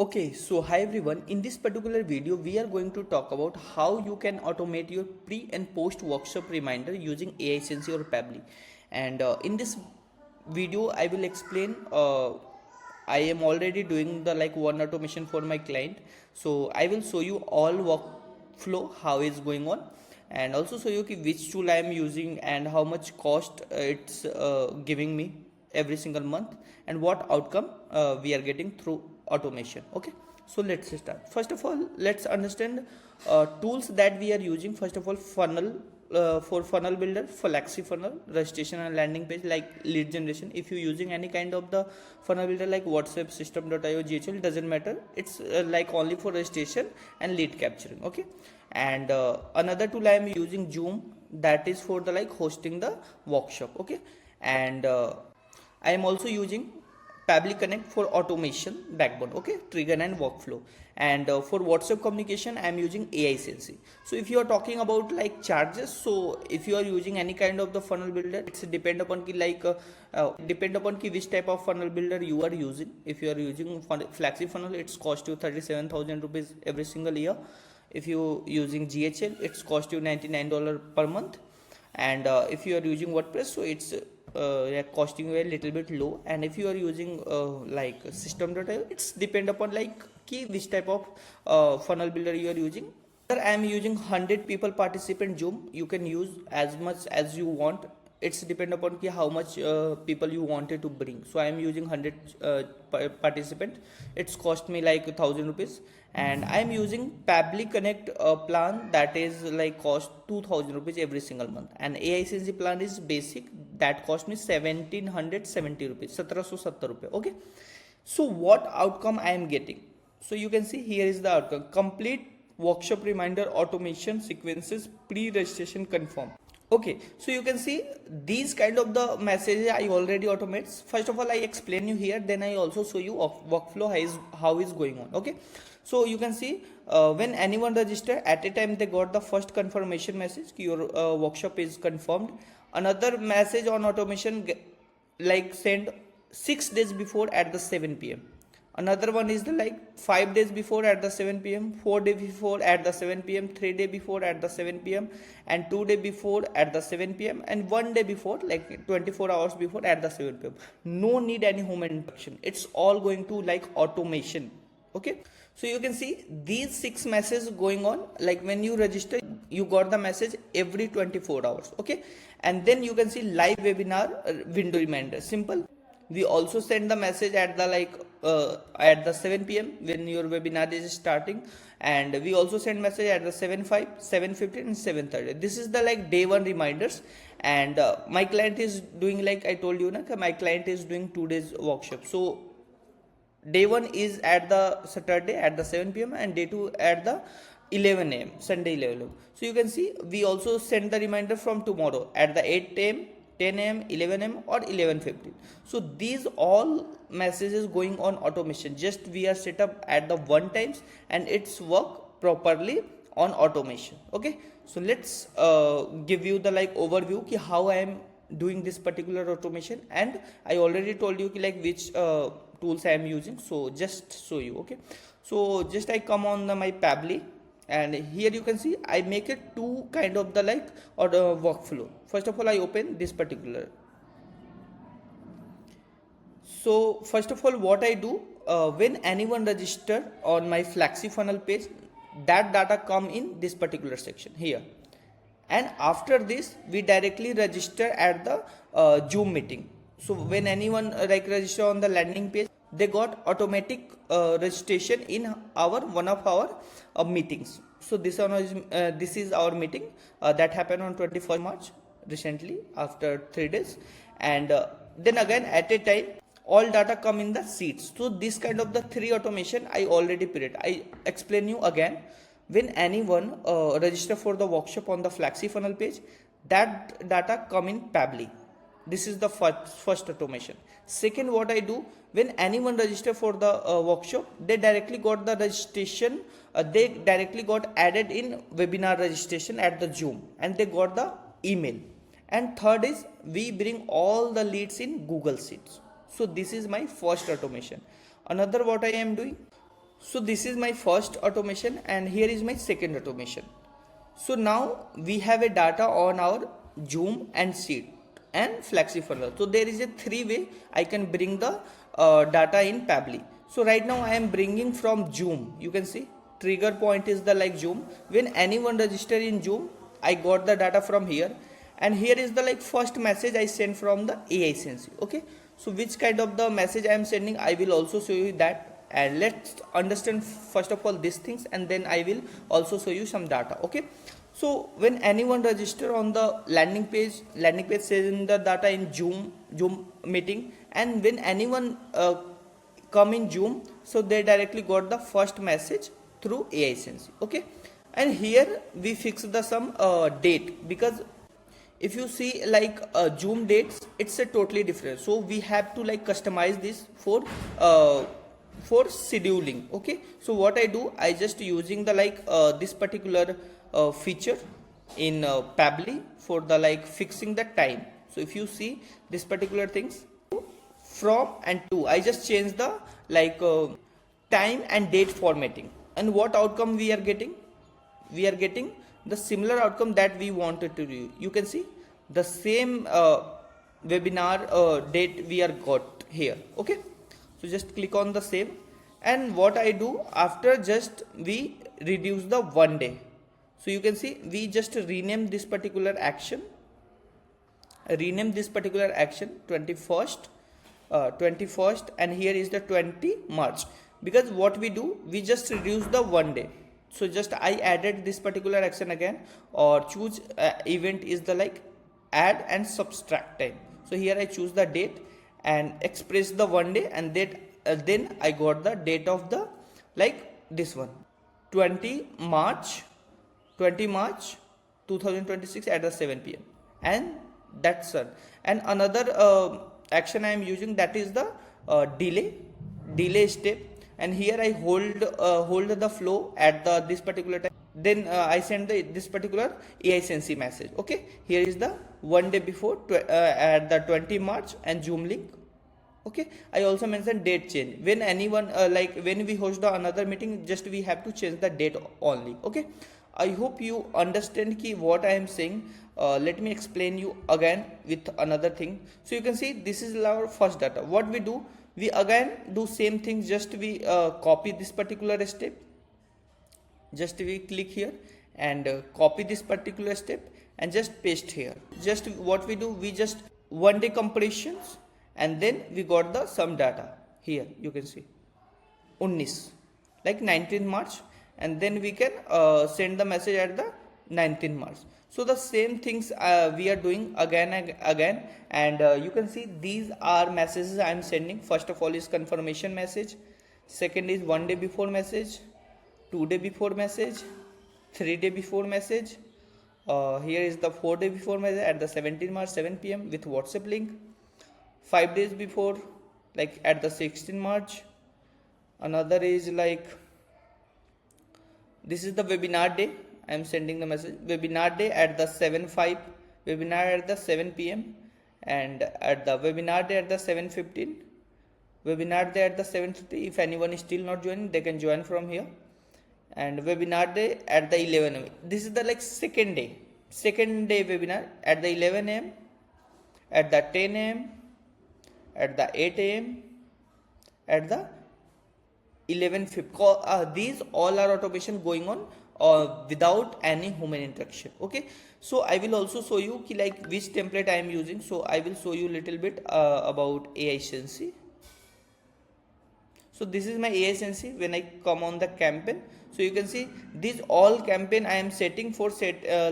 Okay, so hi everyone. In this particular video, we are going to talk about how you can automate your pre and post workshop reminder using AI Sensy or Pabbly. And in this video, I will explain. I am already doing the like one automation for my client, so I will show you all workflow how is going on, and also show you which tool I am using and how much cost it's giving me every single month and what outcome we are getting through automation. Okay, so let's start. First of all, let's understand tools that we are using. First of all, funnel for funnel builder, FlexiFunnel, registration and landing page, like lead generation. If you're using any kind of the funnel builder like WhatsApp, system.io, GHL, doesn't matter. It's like only for registration and lead capturing. Okay, and another tool I am using Zoom, that is for the like hosting the workshop. Okay, and I am also using Pabbly Connect for automation backbone, okay, trigger and workflow. And for WhatsApp communication, I am using AI Sensy. So if you are talking about like charges, so if you are using any kind of the funnel builder, it's depend upon which type of funnel builder you are using. If you are using FlexiFunnel, it's cost you 37,000 rupees every single year. If you using GHL, it's cost you $99 per month. And if you are using WordPress, so it's costing you a little bit low. And if you are using like system.io, it's depend upon like which type of funnel builder you are using. Here I am using 100 people participant Zoom. You can use as much as you want. It's depend upon how much people you wanted to bring. So I am using 100 participant. It's cost me like 1,000 rupees. And I am using Pabbly Connect plan, that is like cost 2,000 rupees every single month. And AI Sensy plan is basic, that cost me 1,770 rupees, 1770 rupees. Okay, so what outcome I am getting? So you can see here is the outcome: complete workshop reminder automation sequences, pre-registration confirm. Okay, so you can see these kind of the messages I already automate. First of all, I explain you here, then I also show you of workflow how is going on. Okay, so you can see when anyone register at a time, they got the first confirmation message, your workshop is confirmed. Another message on automation like send 6 days before at the 7 p.m. Another one is the like 5 days before at the 7 p.m, 4 days before at the 7 p.m, 3 days before at the 7 p.m, and 2 days before at the 7 p.m, and 1 day before, like 24 hours before at the 7 p.m. No need any human interaction. It's all going to like automation. Okay, so you can see these 6 messages going on. Like when you register, you got the message every 24 hours. Okay, and then you can see live webinar window reminder. Simple. We also send the message at the like at the 7 p.m. when your webinar is starting, and we also send message at the 7:05, 7:15, and 7:30. This is the like day one reminders. And my client is doing, like I told you, my client is doing 2 days workshop. So day one is at the Saturday at the 7 p.m, and day 2 at the 11 a.m, Sunday 11 a.m. So you can see we also send the reminder from tomorrow at the 8 a.m, 10 a.m, 11 a.m, or 11:15. So these all messages going on automation, just we are set up at the one times, and it's work properly on automation. Okay, so let's give you the like overview how I am doing this particular automation. And I already told you like which tools I am using, so just show you. Okay, so just I come on my Pabbly, and here you can see I make it two kind of the like or the workflow. First of all, I open this particular. So first of all, what I do, when anyone register on my FlexiFunnel page, that data come in this particular section here. And after this, we directly register at the Zoom meeting. So when anyone like register on the landing page, they got automatic registration in our one of our meetings. So this is our meeting that happened on 21st March recently after 3 days. And then again at a time, all data come in the seats. So this kind of the 3 automation I already created. I explain you again. When anyone register for the workshop on the FlexiFunnel page, that data come in Pabbly. This is the first automation. Second, what I do, when anyone register for the workshop, they directly got the registration. They directly got added in webinar registration at the Zoom, and they got the email. And third is we bring all the leads in Google Sheets. So this is my first automation. Another what I am doing, So this is my first automation and here is my second automation. So now we have a data on our Zoom and Sheet and FlexiFunnels. So there is a three way I can bring the data in Pabbly. So right now I am bringing from Zoom. You can see trigger point is the like Zoom. When anyone register in Zoom, I got the data from here, and here is the like first message I sent from the AI Sensy. Okay, so which kind of the message I am sending, I will also show you that, and let's understand first of all these things and then I will also show you some data. Okay, so when anyone register on the landing page says the data in Zoom meeting, and when anyone come in Zoom, so they directly got the first message through AI Sensy. Okay, and here we fix the some date, because if you see like Zoom dates, it's a totally different, so we have to like customize this for scheduling. Okay, so what I do, I just using the like this particular feature in Pabbly for the like fixing the time. So if you see this particular things from and to, I just change the like time and date formatting, and what outcome we are getting, we are getting the similar outcome that we wanted to do. You can see the same webinar date we are got here. Okay, so just click on the save, and what I do after, just we reduce the 1 day. So you can see we just rename this particular action, 21st, and here is the 20 March, because what we do, we just reduce the 1 day. So just I added this particular action again, or choose event is the like add and subtract time. So here I choose the date and express the 1 day, and that then I got the date of the like this one, 20 March 2026 at the 7 p.m. and that's it. And another action I am using, that is the delay step, and here I hold the flow at the this particular time, then I send this particular AI Sensy message. Okay, here is the 1 day before at the 20 March and Zoom link. Okay, I also mentioned date change. When anyone like when we host the another meeting, just we have to change the date only. Okay, I hope you understand ki what I am saying. Let me explain you again with another thing. So you can see this is our first data. What we do, we again do same thing, just we copy this particular step, just we click here and copy this particular step and just paste here. Just what we do, we just 1 day completions, and then we got the some data here. You can see 19 like 19th March, and then we can send the message at the 19th March. So the same things we are doing again and again, and you can see these are messages I am sending. First of all is confirmation message, second is 1 day before message, 2 day before message, 3 day before message, here is the 4 day before message at the 17th March 7 p.m. with WhatsApp link, 5 days before like at the 16th March, another is like this is the webinar day, I am sending the message webinar day at the 7/5, webinar at the 7 p.m. and at the webinar day at the 7:15, webinar day at the 7:30. If anyone is still not joining, they can join from here, and webinar day at the 11 a.m. This is the like second day webinar at the 11 a.m., at the 10 a.m., at the 8 a.m., at the 11:50. These all are automation going on without any human interaction. Okay, so I will also show you ki like which template I am using. So I will show you little bit about AI Sensy. So this is my AI Sensy. When I come on the campaign, so you can see these all campaign I am setting for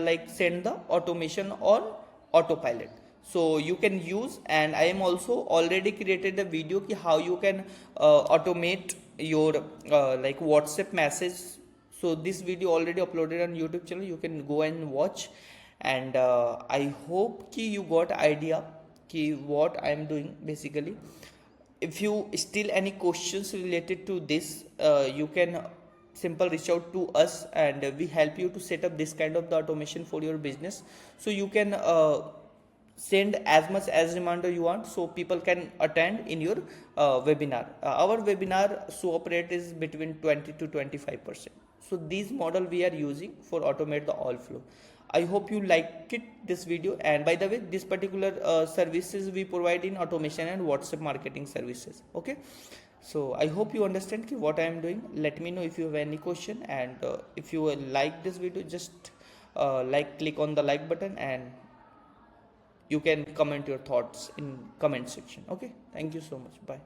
like send the automation or autopilot. So you can use, and I am also already created a video ki how you can automate your like WhatsApp message. So this video already uploaded on YouTube channel, you can go and watch, and I hope ki you got idea ki what I am doing basically. If you still any questions related to this, you can simple reach out to us, and we help you to set up this kind of the automation for your business. So you can send as much as reminder you want, so people can attend in your webinar. Our webinar swap rate is between 20 to 25%. So these model we are using for automate the all flow. I hope you like it this video. And by the way, this particular services we provide in automation and WhatsApp marketing services. Okay, so I hope you understand what I am doing. Let me know if you have any question, and if you like this video, just click on the like button, and you can comment your thoughts in comment section. Okay, thank you so much. Bye.